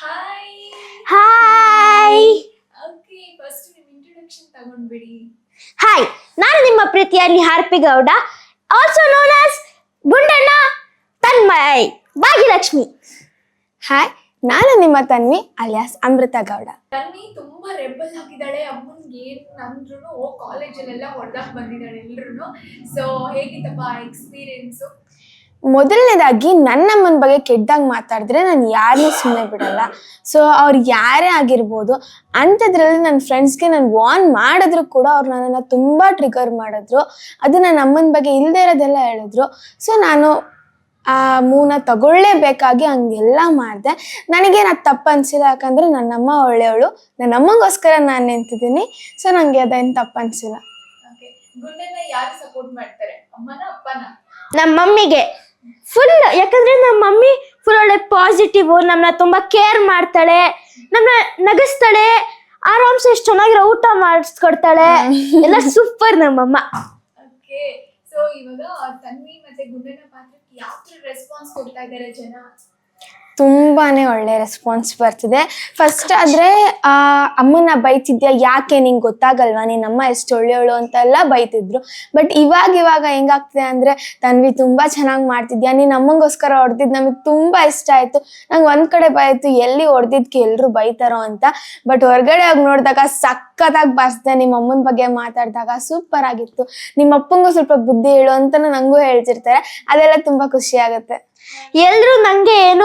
Hi hi okay first ನಿಮ್ಮ introduction ತಗೊಂಡ್ಬಿಡಿ. Hi, ನಾನು ನಿಮ್ಮ ಪ್ರೀತಿಯ Niharpi Gowda, also known as Gundanna Tanmay Bhagyalakshmi. Hi, ನಾನು ನಿಮ್ಮ ತನ್ವಿ ಅಲಿಯಾಸ್ ಅಮೃತ ಗೌಡ. ತನ್ವಿ ತುಂಬಾ ರೆಬಲ್ ಆಗಿದ್ದಾಳೆ. ಅಮ್ಮನ್ಗೆ ಏನ್ ಅಂದ್ರೂ ಕಾಲೇಜಲ್ಲೆಲ್ಲ ಹೊಡೆದಾಕ್ ಬಂದಿದ್ದಾಳೆ ಎಲ್ರು. ಸೊ ಹೇಗಿತ್ತಪ್ಪ ಎಕ್ಸ್ಪೀರಿಯನ್ಸು? ಮೊದಲನೇದಾಗಿ ನನ್ನಮ್ಮನ ಬಗ್ಗೆ ಕೆಟ್ಟದಾಗ ಮಾತಾಡಿದ್ರೆ ನಾನು ಯಾರನ್ನೂ ಸುಮ್ಮನೆ ಬಿಡಲ್ಲ. ಸೊ ಅವ್ರು ಯಾರೇ ಆಗಿರ್ಬೋದು, ಅಂಥದ್ರಲ್ಲಿ ನನ್ನ ಫ್ರೆಂಡ್ಸ್ಗೆ ನಾನು ವಾರ್ನ್ ಮಾಡಿದ್ರು ಕೂಡ ಅವ್ರು ನನ್ನನ್ನು ತುಂಬ ಟ್ರಿಗರ್ ಮಾಡಿದ್ರು. ಅದು ನನ್ನ ಅಮ್ಮನ ಬಗ್ಗೆ ಇಲ್ಲದೆ ಇರೋದೆಲ್ಲ ಹೇಳಿದ್ರು. ಸೊ ನಾನು ಆ ಮೂನ ತಗೊಳ್ಳೇಬೇಕಾಗಿ ಹಂಗೆಲ್ಲ ಮಾಡಿದೆ. ನನಗೇನು ಅದು ತಪ್ಪು ಅನಿಸಿಲ್ಲ, ಯಾಕಂದರೆ ನನ್ನಮ್ಮ ಒಳ್ಳೆಯವಳು, ನನ್ನ ಅಮ್ಮಂಗೋಸ್ಕರ ನಾನು ನಿಂತಿದ್ದೀನಿ. ಸೊ ನನಗೆ ಅದೇನು ತಪ್ಪು ಅನಿಸಿಲ್ಲ. ಓಕೆ, ಗುಂಡನ್ನ ಯಾರು ಸಪೋರ್ಟ್ ಮಾಡ್ತಾರೆ, ಅಮ್ಮನ ಅಪ್ಪನ? ನಮ್ಮ ಮಮ್ಮಿಗೆ ಫುಲ್, ಯಾಕಂದ್ರೆ ನಮ್ಮ ಮಮ್ಮಿ ಫುಲ್ ಒಳ್ಳೆ ಪಾಸಿಟಿವ್, ನಮ್ಮನ್ನ ತುಂಬಾ ಕೇರ್ ಮಾಡ್ತಾಳೆ, ನಮ್ಮನ್ನ ನಗಿಸ್ತಾಳೆ, ಆರಾಮ್ಸೆ ಎಷ್ಟು ಚೆನ್ನಾಗಿರೋ ಊಟ ಮಾಡಿಸ್ಕೊಡ್ತಾಳೆ, ಎಲ್ಲ ಸೂಪರ್ ನಮ್ಮಮ್ಮ. ಓಕೆ, ಸೊ ಇವಾಗ ತನ್ವಿ ಮತ್ತೆ ಗುಂಡನ ಪಾತ್ರಕ್ಕೆ ಯಾವ ತರ ರೆಸ್ಪಾನ್ಸ್ ಕೊಡ್ತಾ ಇದ್ದಾರೆ ಜನ? ತುಂಬಾ ಒಳ್ಳೆ ರೆಸ್ಪಾನ್ಸ್ ಬರ್ತಿದೆ. ಫಸ್ಟ್ ಆದರೆ ಅಮ್ಮನ ಬೈತಿದ್ಯಾ, ಯಾಕೆ ನಿಂಗೆ ಗೊತ್ತಾಗಲ್ವಾ, ನಿನ್ನಮ್ಮ ಎಷ್ಟು ಒಳ್ಳೆಯವಳು ಅಂತೆಲ್ಲ ಬೈತಿದ್ರು. ಬಟ್ ಇವಾಗ ಹೆಂಗಾಗ್ತಿದೆ ಅಂದರೆ, ತನ್ವಿ ತುಂಬ ಚೆನ್ನಾಗಿ ಮಾಡ್ತಿದ್ಯಾ, ನೀನು ಅಮ್ಮಂಗೋಸ್ಕರ ಹೊಡೆದಿದ್ದು ನಮಗೆ ತುಂಬ ಇಷ್ಟ ಆಯಿತು. ನಂಗೆ ಒಂದು ಕಡೆ ಬಾಯಿತು, ಎಲ್ಲಿ ಹೊಡೆದಿದ್ದಕ್ಕೆ ಎಲ್ಲರೂ ಬೈತಾರೋ ಅಂತ. ಬಟ್ ಹೊರಗಡೆ ಹೋಗಿ ನೋಡಿದಾಗ ಸಖತ್ತಾಗಿ ಬರ್ಸ್ದೆ. ನಿಮ್ಮ ಅಮ್ಮನ ಬಗ್ಗೆ ಮಾತಾಡಿದಾಗ ಸೂಪರ್ ಆಗಿತ್ತು. ನಿಮ್ಮ ಅಪ್ಪಂಗೂ ಸ್ವಲ್ಪ ಬುದ್ಧಿ ಹೇಳು ಅಂತ ನನಗೂ ಹೇಳ್ತಿರ್ತಾರೆ. ಅದೆಲ್ಲ ತುಂಬ ಖುಷಿ ಆಗುತ್ತೆ. ಎಲ್ರು ನಂಗೆ ಏನು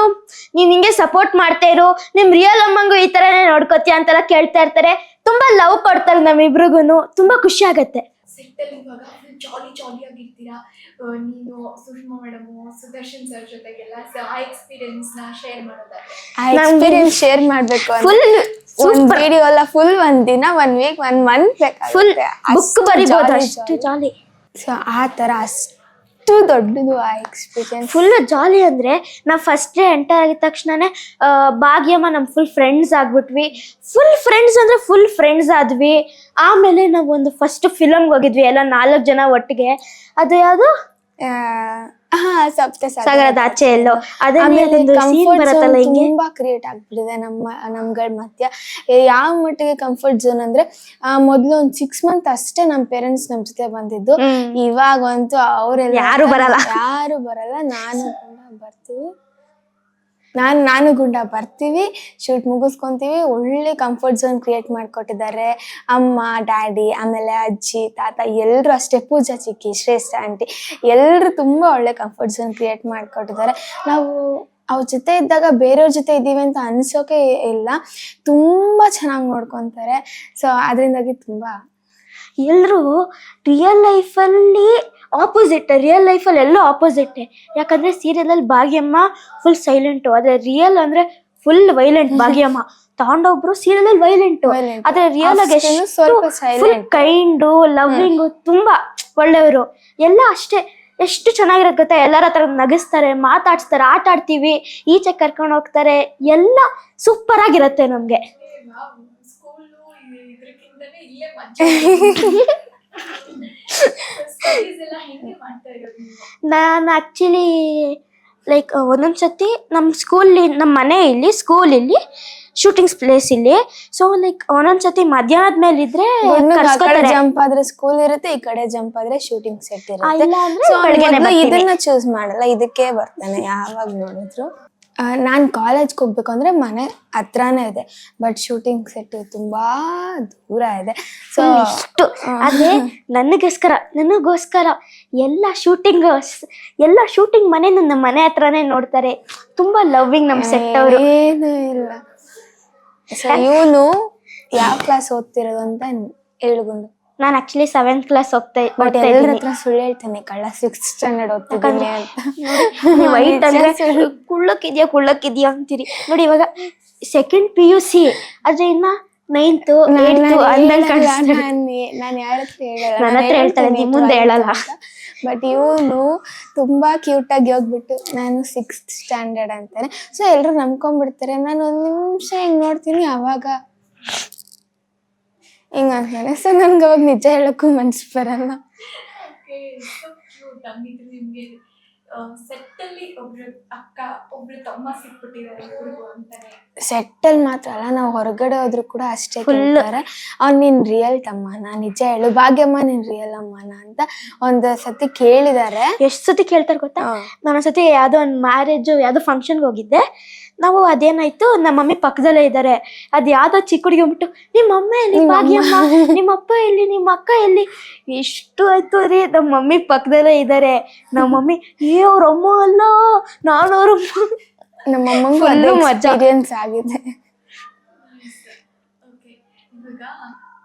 ನೀನ್ ಹಿಂಗೆ ಸಪೋರ್ಟ್ ಮಾಡ್ತಾ ಇರು, ನಿಮ್ ರಿಯಲ್ ಅಮ್ಮಂಗೂ ಈ ತರನೇ ನೋಡ್ಕೋತೀಯ ಅಂತೆಲ್ಲ ಕೇಳ್ತಾ ಇರ್ತಾರೆ. ತುಂಬಾ ಲವ್ ಕೊಡ್ತಾರೆ ನಮ್ಮಿಬ್ರಿಗೂನು, ತುಂಬಾ ಖುಷಿ ಆಗತ್ತೆ. ಸೆಟ್ಟಲ್ಲಿ ಇವಾಗ ಜಾಲಿ ಆಗಿರ್ತೀರಾ ನೀನು, ಸುಷ್ಮಾ ಮೇಡಮು, ಸುದರ್ಶನ್ ಸರ್ ಜೊತೆಗೆಲ್ಲ. ಆ ಎಕ್ಸ್ಪೀರಿಯನ್ಸ್ ನ ಶೇರ್ ಮಾಡೋದಾದ್ರೆ? ಆ ಎಕ್ಸ್ಪೀರಿಯನ್ಸ್ ಶೇರ್ ಮಾಡಬೇಕು ಫುಲ್ ವಿಡಿಯೋ ಅಲ್ಲ, ಫುಲ್ ಒಂದ್ ದಿನ, 1 ವೀಕ್, 1 ಮಂತ್ ಫುಲ್ ಬುಕ್ ಬರಿಬೋದು, ಅಷ್ಟು ಜಾಲಿ. ಸೊ ಆ ಥರ ಅಷ್ಟು ದೊಡ್ಡದು ಆ ಎಕ್ಸ್ಪೀರಿಯನ್ಸ್. ಫುಲ್ ಜಾಲಿ ಅಂದ್ರೆ ನಾವು ಫಸ್ಟ್ ಡೇ ಎಂಟರ್ ಆಗಿದ ತಕ್ಷಣನೇ ಭಾಗ್ಯಮ್ಮ ನಮ್ ಫುಲ್ ಫ್ರೆಂಡ್ಸ್ ಆಗ್ಬಿಟ್ವಿ. ಫುಲ್ ಫ್ರೆಂಡ್ಸ್ ಅಂದ್ರೆ ಫುಲ್ ಫ್ರೆಂಡ್ಸ್ ಆದ್ವಿ. ಆಮೇಲೆ ನಾವು ಒಂದು ಫಸ್ಟ್ ಫಿಲಮ್ಗೆ ಹೋಗಿದ್ವಿ ಎಲ್ಲ 4 ಜನ ಒಟ್ಟಿಗೆ. ಅದು ಯಾವುದು, ಸಾಗರದ ಆಚೆ ಎಲ್ಲೋ. ತುಂಬಾ ಕ್ರಿಯೇಟ್ ಆಗ್ಬಿಟ್ಟಿದೆ ನಮ್ಗಳ ಮಧ್ಯ. ಯಾವ ಮಟ್ಟಿಗೆ ಕಂಫರ್ಟ್ ಝೋನ್ ಅಂದ್ರೆ, ಮೊದ್ಲು ಒಂದು 6 ಮಂತ್ ಅಷ್ಟೇ ನಮ್ಮ ಪೇರೆಂಟ್ಸ್ ನಮ್ ಜೊತೆ ಬಂದಿದ್ದು. ಇವಾಗಂತೂ ಅವರೆಲ್ಲ ಯಾರು ಬರಲ್ಲ. ನಾನು ಗುಂಡ ಬರ್ತೀವಿ, ಶೂಟ್ ಮುಗಿಸ್ಕೊಂತೀವಿ. ಒಳ್ಳೆ ಕಂಫರ್ಟ್ ಝೋನ್ ಕ್ರಿಯೇಟ್ ಮಾಡಿಕೊಟ್ಟಿದ್ದಾರೆ ಅಮ್ಮ, ಡ್ಯಾಡಿ, ಆಮೇಲೆ ಅಜ್ಜಿ, ತಾತ ಎಲ್ಲರೂ ಅಷ್ಟೇ. ಪೂಜಾ ಚಿಕ್ಕಿ, ಶ್ರೇಷ್ಠ ಆಂಟಿ ಎಲ್ಲರೂ ತುಂಬ ಒಳ್ಳೆ ಕಂಫರ್ಟ್ ಝೋನ್ ಕ್ರಿಯೇಟ್ ಮಾಡಿಕೊಟ್ಟಿದ್ದಾರೆ. ನಾವು ಅವ್ರ ಜೊತೆ ಇದ್ದಾಗ ಬೇರೆಯವ್ರ ಜೊತೆ ಇದ್ದೀವಿ ಅಂತ ಅನ್ಸೋಕೆ ಇಲ್ಲ. ತುಂಬ ಚೆನ್ನಾಗಿ ನೋಡ್ಕೊತಾರೆ. ಸೊ ಅದರಿಂದಾಗಿ ತುಂಬ ಎಲ್ಲರೂ ರಿಯಲ್ ಲೈಫಲ್ಲಿ ಆಪೋಸಿಟ್, ರಿಯಲ್ ಲೈಫಲ್ಲಿ ಎಲ್ಲೋ ಆಪೋಸಿಟ್. ಯಾಕಂದ್ರೆ ಸೀರಿಯಲ್ ಅಲ್ಲಿ ಭಾಗ್ಯಮ್ಮ ಫುಲ್ ಸೈಲೆಂಟು, ಆದ್ರೆ ರಿಯಲ್ ಅಂದ್ರೆ ಫುಲ್ ವೈಲೆಂಟ್. ಭಾಗ್ಯಮ್ಮ ತಾಂಡೊಬ್ರು ಸೀರಿಯಲ್ ಅಲ್ಲಿ ವೈಲೆಂಟು, ಆದ್ರೆ ರಿಯಲ್ ಆಗಿ ಫುಲ್ ಕೈಂಡು, ಲವ್ವಿಂಗು, ತುಂಬಾ ಒಳ್ಳೆಯವರು. ಎಲ್ಲ ಅಷ್ಟೇ, ಎಷ್ಟು ಚೆನ್ನಾಗಿರತ್ತೆ ಗೊತ್ತಾ. ಎಲ್ಲರ ಹತ್ರ ನಗಿಸ್ತಾರೆ, ಮಾತಾಡ್ಸ್ತಾರೆ, ಆಟ ಆಡ್ತೀವಿ, ಈಚೆ ಕರ್ಕೊಂಡು ಹೋಗ್ತಾರೆ, ಎಲ್ಲ ಸೂಪರ್ ಆಗಿರತ್ತೆ ನಮ್ಗೆ. ನಾನು ಆಕ್ಚುಲಿ ಲೈಕ್ ಒಂದೊಂದ್ಸತಿ ನಮ್ಮ ಮನೆ ಇಲ್ಲಿ, ಸ್ಕೂಲ್ ಇಲ್ಲಿ, ಶೂಟಿಂಗ್ ಪ್ಲೇಸ್ ಇಲ್ಲಿ. ಸೊ ಲೈಕ್ ಒಂದೊಂದ್ಸತಿ ಮಧ್ಯಾಹ್ನದ ಮೇಲೆ ಇದ್ರೆ ಜಂಪ್ ಆದ್ರೆ ಸ್ಕೂಲ್ ಇರುತ್ತೆ, ಈ ಕಡೆ ಜಂಪ್ ಆದ್ರೆ ಶೂಟಿಂಗ್ ಸೆಟ್ ಇರುತ್ತೆ. ಇದನ್ನ ಚೂಸ್ ಮಾಡಲ್ಲ, ಇದಕ್ಕೆ ಬರ್ತಾನೆ ಯಾವಾಗ ನೋಡಿದ್ರು. ನಾನು ಕಾಲೇಜ್ಗೆ ಹೋಗ್ಬೇಕು ಅಂದರೆ ಮನೆ ಹತ್ರನೇ ಇದೆ, ಬಟ್ ಶೂಟಿಂಗ್ ಸೆಟ್ ತುಂಬಾ ದೂರ ಇದೆ. ಸೊ ಇಷ್ಟು ಅದೇ ನನಗೋಸ್ಕರ ಎಲ್ಲ ಶೂಟಿಂಗ್ ಮನೆ ನಮ್ಮ ಮನೆ ಹತ್ರನೇ ನೋಡ್ತಾರೆ. ತುಂಬಾ ಲವ್ವಿಂಗ್ ನಮ್ಮ ಸೆಟ್ ಅವರು. ಏನು ಇಲ್ಲ. ಸೊ ಇವನು ಯಾವ ಕ್ಲಾಸ್ ಓದ್ತಿರೋದು ಅಂತ ಹೇಳ್ಕೊಂಡು? ನಾನು ಆಕ್ಚುಲಿ 7th ಕ್ಲಾಸ್ ಹೋಗ್ತಾ ಎಲ್ಲರ ಹತ್ರ ಸುಳ್ಳು ಹೇಳ್ತಾನೆ, ಕಳ್ಳ 6th ಸ್ಟ್ಯಾಂಡರ್ಡ್ ಓದ್ತಿದ್ದೀನಿ ಅಂತ. ವೈಟ್ ಅಂದ್ರೆ ಕುಳ್ಳಕ್ಕಿದ್ಯಾ ಅಂತೀರಿ ನೋಡಿ. ಇವಾಗ 2nd PUC ಆದ್ರೆ ಇನ್ನ 9th 8th ನಾನು ಯಾರ ಹತ್ರ ಹೇಳಲ್ಲ, ನನ್ನ ಹತ್ರ ಹೇಳ್ತಾರೆ, ನಿಮ್ ಮುಂದೆ ಹೇಳಲ್ಲ. ಬಟ್ ಇವನು ತುಂಬಾ ಕ್ಯೂಟ್ ಆಗಿ ಹೋಗ್ಬಿಟ್ಟು ನಾನು 6th ಸ್ಟ್ಯಾಂಡರ್ಡ್ ಅಂತಾನೆ. ಸೊ ಎಲ್ರು ನಂಬ್ಕೊಂಡ್ಬಿಡ್ತಾರೆ. ನಾನು 1 ನಿಮಿಷ ಹಿಂಗ್ ನೋಡ್ತೀನಿ, ಅವಾಗ ಹಿಂಗ ಅಂತಾನೆ. ಸೊ ನನ್ಗೆ ಅವಾಗ ನಿಜ ಹೇಳಕ್ಕೂ ಮನ್ಸು ಬರಲ್ಲ. ಸೆಟ್ ಅಲ್ಲಿ ಒಬ್ರು ಅಕ್ಕ ಒಬ್ರು ತಮ್ಮ ಸಿಕ್ಬಿಟ್ಟಿದ್ದಾರೆ ಇಬ್ರಿಗೂ ಅಂತಾನೆ. ಸೆಟ್ಟಲ್ ಮಾತ್ರ ಅಲ್ಲ, ನಾವು ಹೊರಗಡೆ ಹೋದ್ರು ಕೂಡ ಅಷ್ಟೇ ಕೇಳ್ತಾರೆ, ಅವ್ನು ನಿನ್ ರಿಯಲ್ ತಮ್ಮನ, ನಿಜ ಹೇಳು ಭಾಗ್ಯಮ್ಮ ನಿನ್ ರಿಯಲ್ ಅಮ್ಮನ ಅಂತ ಒಂದು ಸತಿ ಕೇಳಿದ್ದಾರೆ. ಎಷ್ಟ್ ಸತಿ ಕೇಳ್ತಾರೆ ಗೊತ್ತಾ? ನಾನೊಂದ್ಸತಿ ಯಾವ್ದೋ ಒಂದು ಮ್ಯಾರೇಜ್ ಯಾವ್ದೋ ಫಂಕ್ಷನ್ಗೆ ಹೋಗಿದ್ದೆ. ನಾವು ಅದೇನಾಯ್ತು, ನಮ್ಮ ಮಮ್ಮಿ ಪಕ್ಕದಲ್ಲೇ ಇದ್ದಾರೆ. ಅದ್ ಯಾವ್ದೋ ಚಿಕ್ಕ ಹುಡುಗಿ ಹೋಗ್ಬಿಟ್ಟು ನಿಮ್ಮ ಅಮ್ಮ ಎಲ್ಲಿ ಭಾಗ್ಯಮ್ಮ, ನಿಮ್ಮ ಅಪ್ಪ ಎಲ್ಲಿ, ನಿಮ್ಮ ಅಕ್ಕ ಎಲ್ಲಿ, ಎಷ್ಟು ಆಯ್ತು ರೀ. ನಮ್ಮ ಮಮ್ಮಿ ಪಕ್ಕದಲ್ಲೇ ಇದ್ದಾರೆ. ನಮ್ಮ ಮಮ್ಮಿ ಅವ್ರ ಅಮ್ಮ ಅಲ್ಲ, ನಾನು ಅವ್ರ ನಮ್ಮಮ್ಮಂಗೂ Full ಮಜಾ. ಎಕ್ಸ್ಪೀರಿಯನ್ಸ್ ಆಗಿದೆ. ಓಕೆ, ಇವಾಗ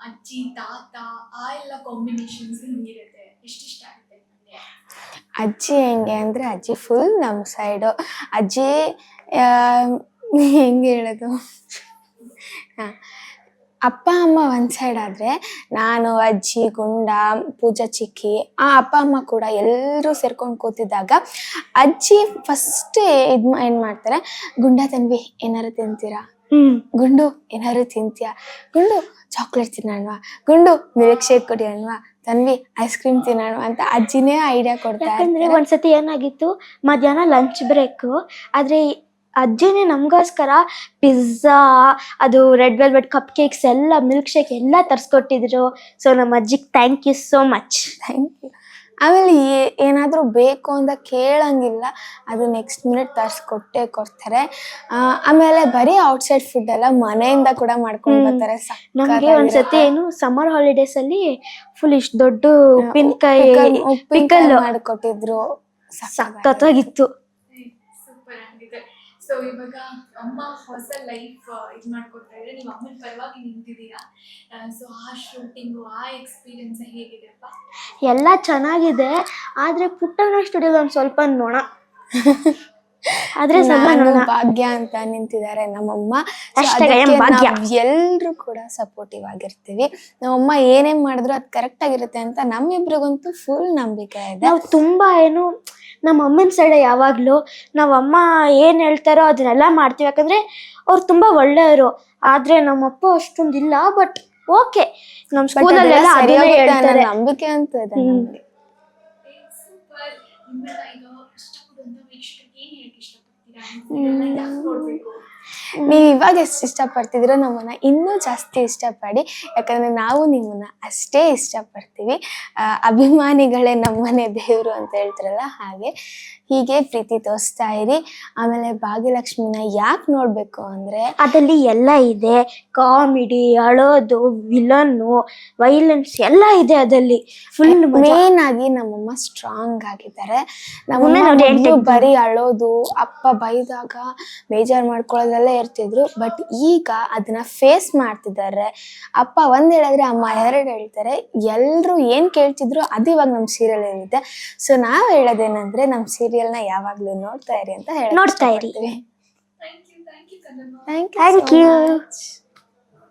ಅಜ್ಜಿ ತಾತ ಆ ಎಲ್ಲ ಕಾಂಬಿನೇಷನ್ಸ್ ಹೆಂಗಿರುತ್ತೆ, ಎಷ್ಟಿಷ್ಟ ಆಗುತ್ತೆ ನಿಮಗೆ? ಅಜ್ಜಿ ಹೆಂಗೆ ಅಂದ್ರೆ, ಅಜ್ಜಿ ಫುಲ್ ನಮ್ಮ ಸೈಡು. ಅಜ್ಜಿ ಹೆಂಗೆ ಹೇಳೋದು, ಅಪ್ಪ ಅಮ್ಮ ಒಂದ್ ಸೈಡ್ ಆದ್ರೆ, ನಾನು ಅಜ್ಜಿ ಗುಂಡ ಪೂಜಾ ಚಿಕ್ಕಿ ಆ ಅಪ್ಪ ಅಮ್ಮ ಕೂಡ ಎಲ್ಲರೂ ಸೇರ್ಕೊಂಡು ಕೂತಿದ್ದಾಗ ಅಜ್ಜಿ ಫಸ್ಟ್ ಏನ್ ಮಾಡ್ತಾರೆ, ಗುಂಡ ತನ್ವಿ ಏನಾರು ತಿಂತೀರಾ, ಗುಂಡು ಏನಾರು ತಿಂತೀಯಾ, ಗುಂಡು ಚಾಕ್ಲೇಟ್ ತಿನ್ನೋಣವಾ, ಗುಂಡು ಮಿಲ್ಕ್ ಶೇಕ್ ಕುಡಿಯೋಣವಾ, ತನ್ವಿ ಐಸ್ ಕ್ರೀಮ್ ತಿನ್ನೋಣ ಅಂತ ಅಜ್ಜಿನೇ ಐಡಿಯಾ ಕೊಡ್ತಾರೆ. ಯಾಕಂದ್ರೆ ಒಂದ್ಸತಿ ಏನಾಗಿತ್ತು, ಮಧ್ಯಾಹ್ನ ಲಂಚ್ ಬ್ರೇಕ್, ಆದ್ರೆ ಅಜ್ಜಿನೇ ನಮಗೋಸ್ಕರ ಪಿಜ್ಜಾ, ಅದು ರೆಡ್ ವೆಲ್ವೆಟ್ ಕಪ್ ಕೇಕ್ಸ್ ಎಲ್ಲ, ಮಿಲ್ಕ್ ಶೇಕ್ ಎಲ್ಲ ತರಿಸ್ಕೊಟ್ಟಿದ್ರು. ಸೊ ನಮ್ಮ ಅಜ್ಜಿಗೆ thank you so much. Thank you. ಆಮೇಲೆ ಏನಾದರೂ ಬೇಕು ಅಂತ ಕೇಳಂಗಿಲ್ಲ, ಅದು ನೆಕ್ಸ್ಟ್ ಮಿನಿಟ್ ತರಿಸ್ಕೊಟ್ಟೆ ಕೊಡ್ತಾರೆ. ಆಮೇಲೆ ಬರೀ ಔಟ್ಸೈಡ್ ಫುಡ್ ಎಲ್ಲ ಮನೆಯಿಂದ ಕೂಡ ಮಾಡ್ಕೊಂಡು ಬರ್ತಾರೆ. ನಮ್ಗೆ ಒಂದ್ಸತಿ ಏನು ಸಮ್ಮರ್ ಹಾಲಿಡೇಸ್ ಅಲ್ಲಿ ಫುಲ್ ಇಷ್ಟು ದೊಡ್ಡ ಉಪ್ಪಿನಕಾಯಿ ಪಿಕಲ್ ಮಾಡಿಕೊಟ್ಟಿದ್ರು, ಸಖತ್ತಾಗಿತ್ತು. ಸೂಪರ್ ಆಗಿದೆ. ಸೊ ಇವಾಗ ಅಮ್ಮ ಹೊಸ ಲೈಫ್ ಇದು ಮಾಡ್ಕೊಡ್ತಾ ಇದ್ರೆ, ನೀವು ಅಮ್ಮನ ಪರವಾಗಿ ನಿಂತಿದ್ದೀರಾ. ಸೊ ಆ ಶೂಟಿಂಗು ಆ ಎಕ್ಸ್ಪೀರಿಯನ್ಸ್ ಹೇಗಿದೆಪ್ಪ? ಎಲ್ಲ ಚೆನ್ನಾಗಿದೆ, ಆದ್ರೆ ಪುಟ್ಟಣ್ಣ ಸ್ಟುಡಿಯೋದ ಒಂದ್ ಸ್ವಲ್ಪ ನೋಣ. ಆದ್ರೆ ಭಾಗ್ಯ ಅಂತ ನಿಂತಿದ್ದಾರೆ ನಮ್ಮಮ್ಮ. ಎಲ್ರು ಕೂಡ ಸಪೋರ್ಟಿವ್ ಆಗಿರ್ತೀವಿ. ನಮ್ಮಮ್ಮ ಏನೇನ್ ಮಾಡಿದ್ರು ಅದ್ ಕರೆಕ್ಟ್ ಆಗಿರುತ್ತೆ ಅಂತ ನಮ್ಮಿಬ್ರಿಗಂತೂ ಫುಲ್ ನಂಬಿಕೆ ಇದೆ. ನಾವು ತುಂಬಾ ಏನು ನಮ್ಮ ಅಮ್ಮನ ಸೈಡ್ ಯಾವಾಗ್ಲೂ ನಾವಮ್ಮ ಏನ್ ಹೇಳ್ತಾರೋ ಅದನ್ನೆಲ್ಲ ಮಾಡ್ತೀವಿ. ಯಾಕಂದ್ರೆ ಅವ್ರು ತುಂಬಾ ಒಳ್ಳೆಯವರು. ಆದ್ರೆ ನಮ್ಮಪ್ಪ ಅಷ್ಟೊಂದಿಲ್ಲ. ಬಟ್ ಓಕೆ, ನಮ್ ಸ್ಕೂಲಲ್ಲೆಲ್ಲ ಹೇಳ್ತಾರೆ, ನಂಬಿಕೆ ಅಂತ ಇದೆ ನಮ್ಗೆ. ಸೂಪರ್. ನಿಮ್ಮನ್ನ ಈಗ ಇಷ್ಟಪಡುವಂತ ವೀಕ್ಷಕರಿಗೆ ಏನ್ ಹೇಳಕ್ ಇಷ್ಟಪಡ್ತೀರಾ? ಯಾಕೆ ನೋಡ್ಬೇಕು? ನೀವು ಇವಾಗ ಎಷ್ಟು ಇಷ್ಟಪಡ್ತಿದ್ದೀರೋ ನಮ್ಮನ್ನ ಇನ್ನೂ ಜಾಸ್ತಿ ಇಷ್ಟಪಡಿ. ಯಾಕಂದ್ರೆ ನಾವು ನಿಮ್ಮನ್ನ ಅಷ್ಟೇ ಇಷ್ಟಪಡ್ತೀವಿ. ಅಭಿಮಾನಿಗಳೇ ನಮ್ಮನೆ ದೇವರು ಅಂತ ಹೇಳ್ತಾರಲ್ಲ, ಹಾಗೆ ಹೀಗೆ ಪ್ರೀತಿ ತೋರಿಸ್ತಾ ಇರಿ. ಆಮೇಲೆ ಭಾಗ್ಯಲಕ್ಷ್ಮಿನ ಯಾಕೆ ನೋಡ್ಬೇಕು ಅಂದ್ರೆ, ಅದಲ್ಲಿ ಎಲ್ಲ ಇದೆ. ಕಾಮಿಡಿ, ಅಳೋದು, ವಿಲನ್ನು, ವೈಲೆನ್ಸ್ ಎಲ್ಲ ಇದೆ ಅದಲ್ಲಿ. ಫುಲ್ ಮೇನ್ ಆಗಿ ನಮ್ಮಮ್ಮ ಸ್ಟ್ರಾಂಗ್ ಆಗಿದ್ದಾರೆ. ನಮ್ಮಮ್ಮ ಬರೀ ಅಳೋದು, ಅಪ್ಪ ಬೈದಾಗ ಬೇಜಾರು ಮಾಡ್ಕೊಳ್ಳೋದೆಲ್ಲ ಇರ್ತಿದ್ರು. ಬಟ್ ಈಗ ಅದನ್ನ ಫೇಸ್ ಮಾಡ್ತಿದ್ದಾರೆ. ಅಪ್ಪ ಒಂದ್ ಹೇಳಿದ್ರೆ ಅಮ್ಮ ಎರಡು ಹೇಳ್ತಾರೆ. ಎಲ್ರು ಏನ್ ಕೇಳ್ತಿದ್ರು ಅದು ಇವಾಗ ನಮ್ ಸೀರಿಯಲ್ ಇರುತ್ತೆ. ಸೊ ನಾವ್ ಹೇಳೋದೇನಂದ್ರೆ, ನಮ್ ಸೀರಿಯಲ್ನ ಯಾವಾಗ್ಲೂ ನೋಡ್ತಾ ಇರಿ ಅಂತ ಹೇಳಿ ನೋಡ್ತಾ ಇರಿ. Thank you. Thank you.